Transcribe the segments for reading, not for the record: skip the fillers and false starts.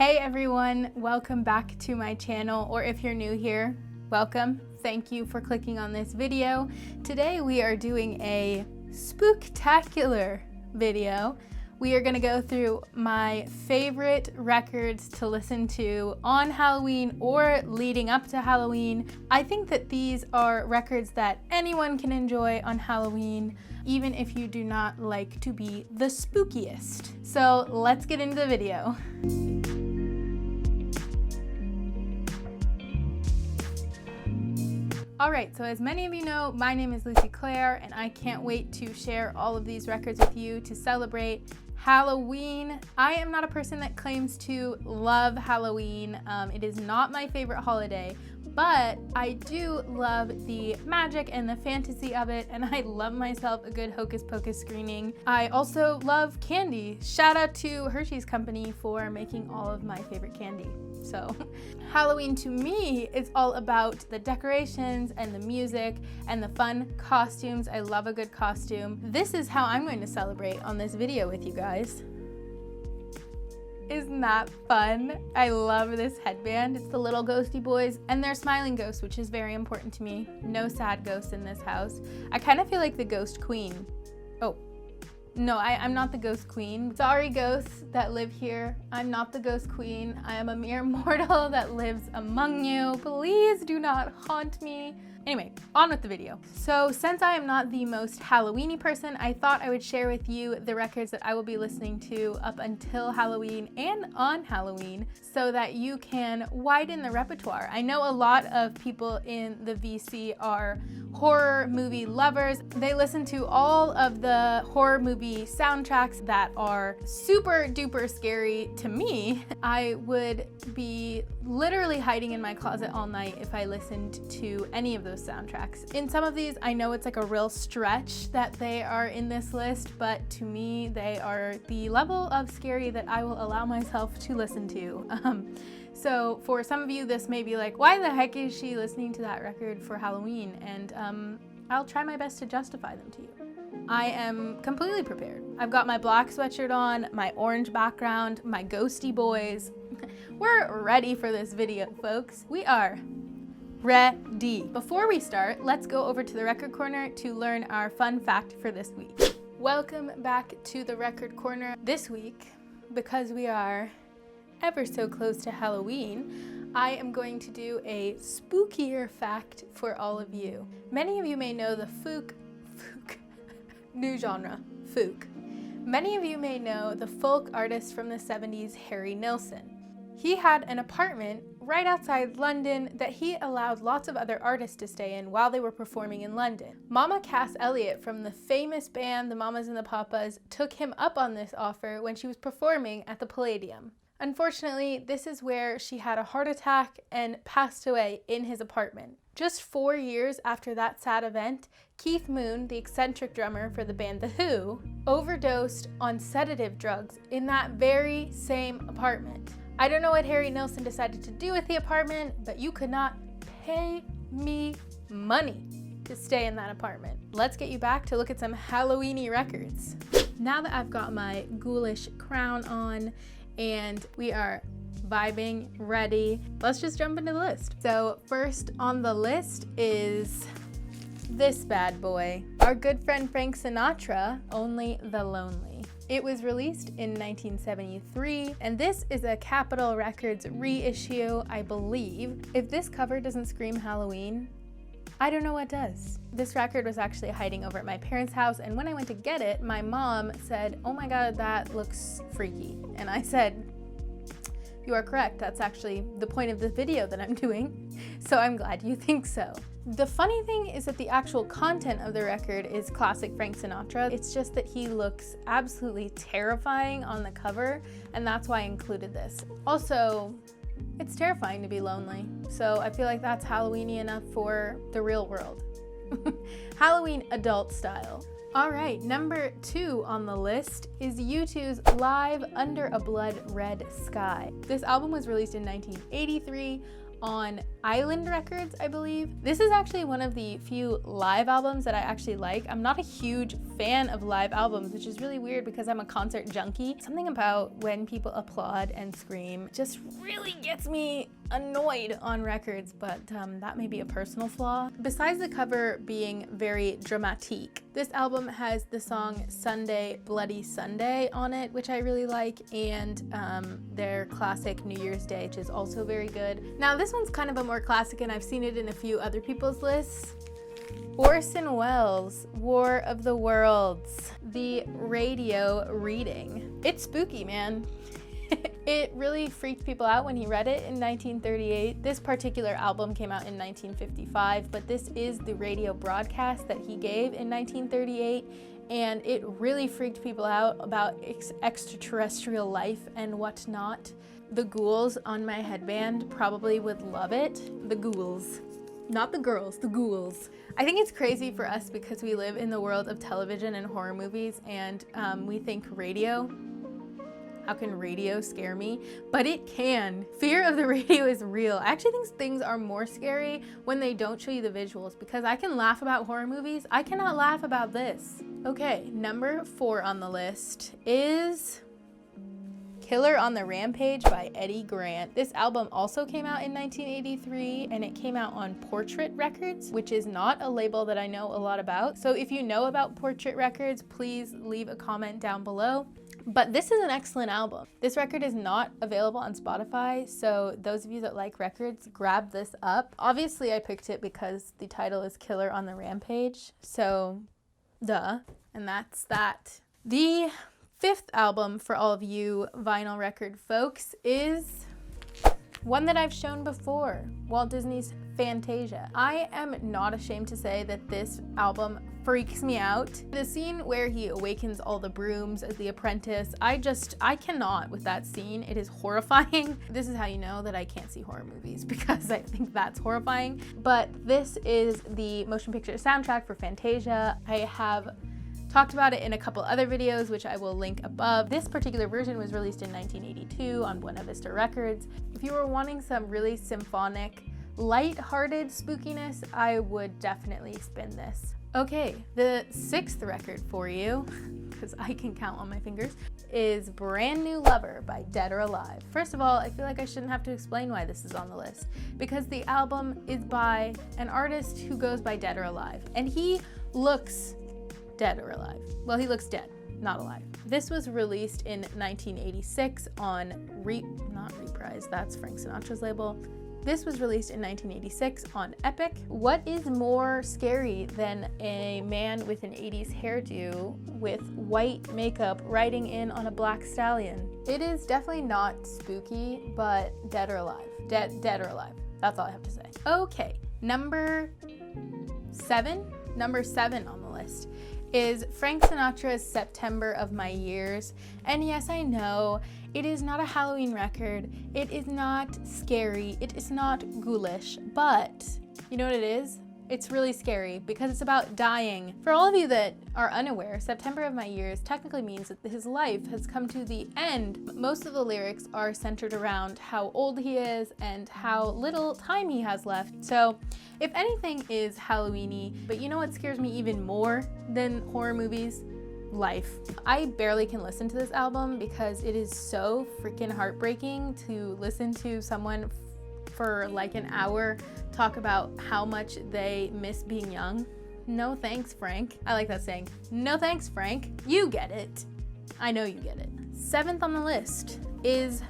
Hey everyone, welcome back to my channel, or if you're new here, welcome. Thank you for clicking on this video. Today we are doing a spooktacular video. We are going to go through my favorite records to listen to on Halloween or leading up to Halloween. I think that these are records that anyone can enjoy on Halloween, even if you do not like to be the spookiest. So let's get into the video. Alright, so as many of you know, my name is Lucy Claire, and I can't wait to share all of these records with you to celebrate Halloween. I am not a person that claims to love Halloween. It is not my favorite holiday, but I do love the magic and the fantasy of it, and I love myself a good Hocus Pocus screening. I also love candy. Shout out to Hershey's Company for making all of my favorite candy. So Halloween to me is all about the decorations and the music and the fun costumes. I love a good costume. This is how I'm going to celebrate on this video with you guys. Isn't that fun? I love this headband. It's the little ghosty boys and they're smiling ghosts, which is very important to me. No sad ghosts in this house. I kind of feel like the ghost queen. Oh. No, I'm not the ghost queen. Sorry, ghosts that live here. I'm not the ghost queen. I am a mere mortal that lives among you. Please do not haunt me. Anyway, on with the video. So since I am not the most Halloween-y person, I thought I would share with you the records that I will be listening to up until Halloween and on Halloween so that you can widen the repertoire. I know a lot of people in the VC are horror movie lovers. They listen to all of the horror movie soundtracks that are super duper scary to me. I would be literally hiding in my closet all night if I listened to any of those soundtracks. In some of these, I know it's like a real stretch that they are in this list, but to me, they are the level of scary that I will allow myself to listen to. So for some of you, this may be like, why the heck is she listening to that record for Halloween? And I'll try my best to justify them to you. I am completely prepared. I've got my black sweatshirt on, my orange background, my ghosty boys. We're ready for this video, folks. We are ready. Before we start, let's go over to the record corner to learn our fun fact for this week. Welcome back to the record corner. This week, because we are ever so close to Halloween, I am going to do a spookier fact for all of you. Many of you may know the new genre, folk. Many of you may know the folk artist from the 70s, Harry Nilsson. He had an apartment right outside London that he allowed lots of other artists to stay in while they were performing in London. Mama Cass Elliot from the famous band The Mamas and the Papas took him up on this offer when she was performing at the Palladium. Unfortunately, this is where she had a heart attack and passed away in his apartment. Just 4 years after that sad event, Keith Moon, the eccentric drummer for the band The Who, overdosed on sedative drugs in that very same apartment. I don't know what Harry Nilsson decided to do with the apartment, but you could not pay me money to stay in that apartment. Let's get you back to look at some Halloween-y records. Now that I've got my ghoulish crown on and we are vibing, ready, let's just jump into the list. So first on the list is this bad boy, our good friend Frank Sinatra, Only the Lonely. It was released in 1973, and this is a Capitol Records reissue, I believe. If this cover doesn't scream Halloween, I don't know what does. This record was actually hiding over at my parents' house, and when I went to get it, my mom said, "Oh my God, that looks freaky." And I said, "You are correct, that's actually the point of the video that I'm doing, so I'm glad you think so." The funny thing is that the actual content of the record is classic Frank Sinatra. It's just that he looks absolutely terrifying on the cover, and that's why I included this. Also, it's terrifying to be lonely, so I feel like that's Halloween-y enough for the real world. Halloween adult style. Alright, number 2 on the list is U2's Live Under a Blood Red Sky. This album was released in 1983 on Island Records, I believe. This is actually one of the few live albums that I actually like. I'm not a huge fan of live albums, which is really weird because I'm a concert junkie. Something about when people applaud and scream just really gets me annoyed on records, but that may be a personal flaw. Besides the cover being very dramatique, this album has the song Sunday, Bloody Sunday on it, which I really like, and their classic New Year's Day, which is also very good. Now this one's kind of a more classic, and I've seen it in a few other people's lists. Orson Welles' War of the Worlds, the radio reading. It's spooky, man. It really freaked people out when he read it in 1938. This particular album came out in 1955, but this is the radio broadcast that he gave in 1938, and it really freaked people out about extraterrestrial life and whatnot. The ghouls on my headband probably would love it. The ghouls. Not the girls, the ghouls. I think it's crazy for us because we live in the world of television and horror movies, and we think radio. How can radio scare me? But it can. Fear of the radio is real. I actually think things are more scary when they don't show you the visuals, because I can laugh about horror movies. I cannot laugh about this. Okay, number 4 on the list is Killer on the Rampage by Eddy Grant. This album also came out in 1983, and it came out on Portrait Records, which is not a label that I know a lot about. So if you know about Portrait Records, please leave a comment down below. But this is an excellent album. This record is not available on Spotify, so those of you that like records, grab this up. Obviously, I picked it because the title is Killer on the Rampage, so duh, and that's that. The 5th album for all of you vinyl record folks is one that I've shown before, Walt Disney's Fantasia. I am not ashamed to say that this album freaks me out. The scene where he awakens all the brooms as the apprentice, I cannot with that scene. It is horrifying. This is how you know that I can't see horror movies, because I think that's horrifying. But this is the motion picture soundtrack for Fantasia. I have talked about it in a couple other videos, which I will link above. This particular version was released in 1982 on Buena Vista Records. If you were wanting some really symphonic, light-hearted spookiness, I would definitely spin this. Okay, the 6th record for you, because I can count on my fingers, is Brand New Lover by Dead or Alive. First of all, I feel like I shouldn't have to explain why this is on the list, because the album is by an artist who goes by Dead or Alive, and he looks dead or alive. Well, he looks dead, not alive. This was released in 1986 on not Reprise, that's Frank Sinatra's label. This was released in 1986 on Epic. What is more scary than a man with an 80s hairdo with white makeup riding in on a black stallion? It is definitely not spooky, but dead or alive. Dead or alive. That's all I have to say. Okay, number 7 on the list is Frank Sinatra's September of My Years. And yes, I know, it is not a Halloween record, it is not scary, it is not ghoulish, but you know what it is? It's really scary because it's about dying. For all of you that are unaware, September of My Years technically means that his life has come to the end. Most of the lyrics are centered around how old he is and how little time he has left. So if anything is Halloween-y, but you know what scares me even more than horror movies? Life. I barely can listen to this album because it is so freaking heartbreaking to listen to someone for like an hour talk about how much they miss being young. No thanks, Frank. I like that saying. No thanks, Frank. You get it. I know you get it. 7th on the list is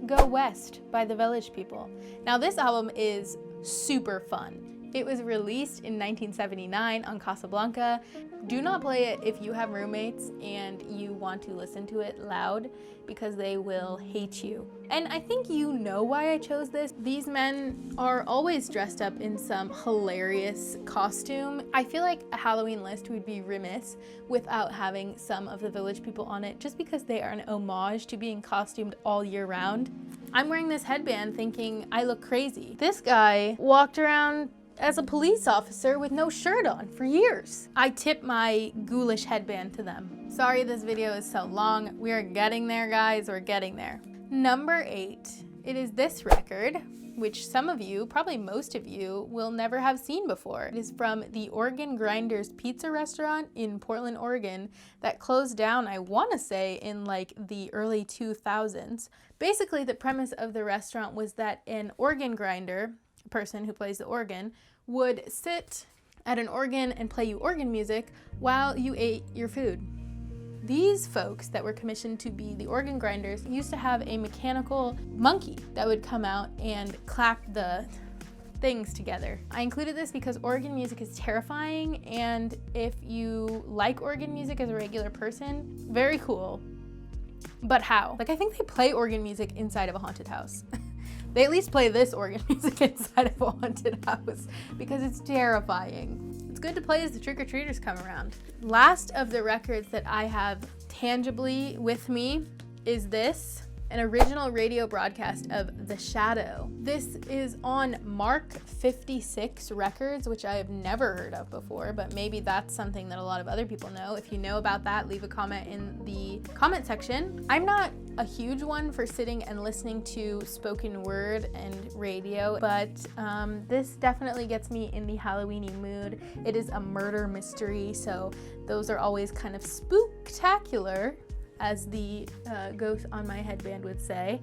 Go West by the Village People. Now this album is super fun. It was released in 1979 on Casablanca. Do not play it if you have roommates and you want to listen to it loud, because they will hate you. And I think you know why I chose this. These men are always dressed up in some hilarious costume. I feel like a Halloween list would be remiss without having some of the Village People on it, just because they are an homage to being costumed all year round. I'm wearing this headband thinking I look crazy. This guy walked around as a police officer with no shirt on for years. I tip my ghoulish headband to them. Sorry this video is so long. We are getting there, guys. We're getting there. Number 8 It is this record, which some of you, probably most of you, will never have seen before. It is from the Organ Grinders Pizza Restaurant in Portland, Oregon, that closed down, I want to say, in like the early 2000s. Basically, the premise of the restaurant was that an organ grinder, a person who plays the organ, would sit at an organ and play you organ music while you ate your food. These folks that were commissioned to be the organ grinders used to have a mechanical monkey that would come out and clap the things together. I included this because organ music is terrifying, and if you like organ music as a regular person, very cool. But how? Like, I think they play organ music inside of a haunted house. They at least play this organ music inside of a haunted house because it's terrifying. It's good to play as the trick-or-treaters come around. Last of the records that I have tangibly with me is this, an original radio broadcast of The Shadow. This is on Mark 56 Records, which I have never heard of before, but maybe that's something that a lot of other people know. If you know about that, leave a comment in the comment section. I'm not a huge one for sitting and listening to spoken word and radio, but this definitely gets me in the Halloweeny mood. It is a murder mystery, so those are always kind of spooktacular, as the ghost on my headband would say.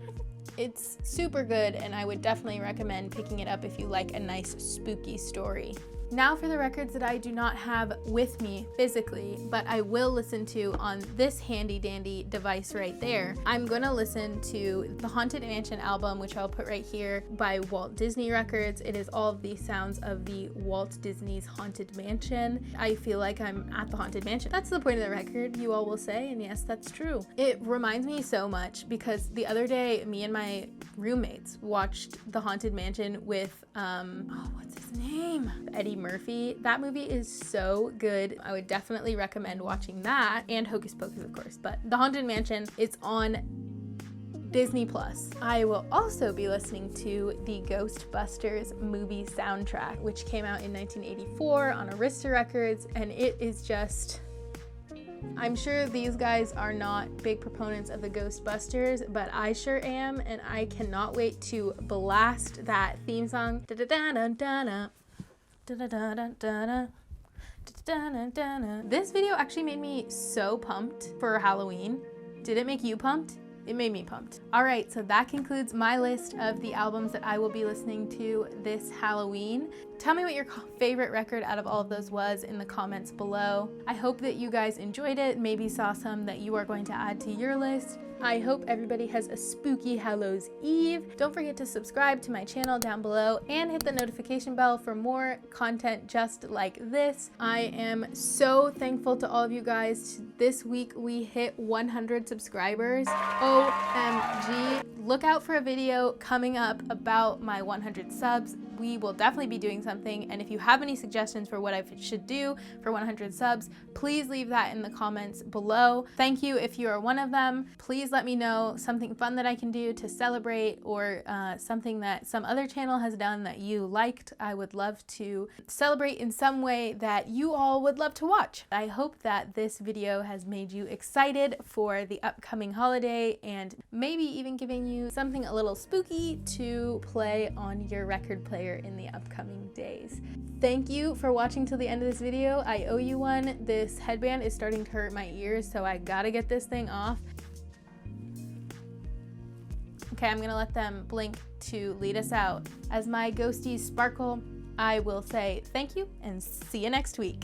It's super good, and I would definitely recommend picking it up if you like a nice spooky story. Now for the records that I do not have with me physically, but I will listen to on this handy dandy device right there. I'm gonna listen to the Haunted Mansion album, which I'll put right here, by Walt Disney Records. It is all of the sounds of the Walt Disney's Haunted Mansion. I feel like I'm at the Haunted Mansion. That's the point of the record, you all will say, and yes, that's true. It reminds me so much because the other day, me and my roommates watched the Haunted Mansion with, what's his name? Eddy Murphy. That movie is so good. I would definitely recommend watching that, and Hocus Pocus, of course, but the Haunted Mansion is on Disney Plus. I will also be listening to the Ghostbusters movie soundtrack, which came out in 1984 on Arista Records, and it is just, I'm sure these guys are not big proponents of the Ghostbusters, but I sure am, and I cannot wait to blast that theme song. This video actually made me so pumped for Halloween. Did it make you pumped? It made me pumped. All right, so that concludes my list of the albums that I will be listening to this Halloween. Tell me what your favorite record out of all of those was in the comments below. I hope that you guys enjoyed it, maybe saw some that you are going to add to your list. I hope everybody has a spooky Hallows Eve. Don't forget to subscribe to my channel down below and hit the notification bell for more content just like this. I am so thankful to all of you guys. This week we hit 100 subscribers. OMG. Look out for a video coming up about my 100 subs. We will definitely be doing something, and if you have any suggestions for what I should do for 100 subs, please leave that in the comments below. Thank you if you are one of them. Please let me know something fun that I can do to celebrate, or something that some other channel has done that you liked. I would love to celebrate in some way that you all would love to watch. I hope that this video has made you excited for the upcoming holiday, and maybe even giving you something a little spooky to play on your record player in the upcoming days. Thank you for watching till the end of this video. I owe you one. This headband is starting to hurt my ears, so I gotta get this thing off. Okay, I'm gonna let them blink to lead us out. As my ghosties sparkle, I will say thank you and see you next week.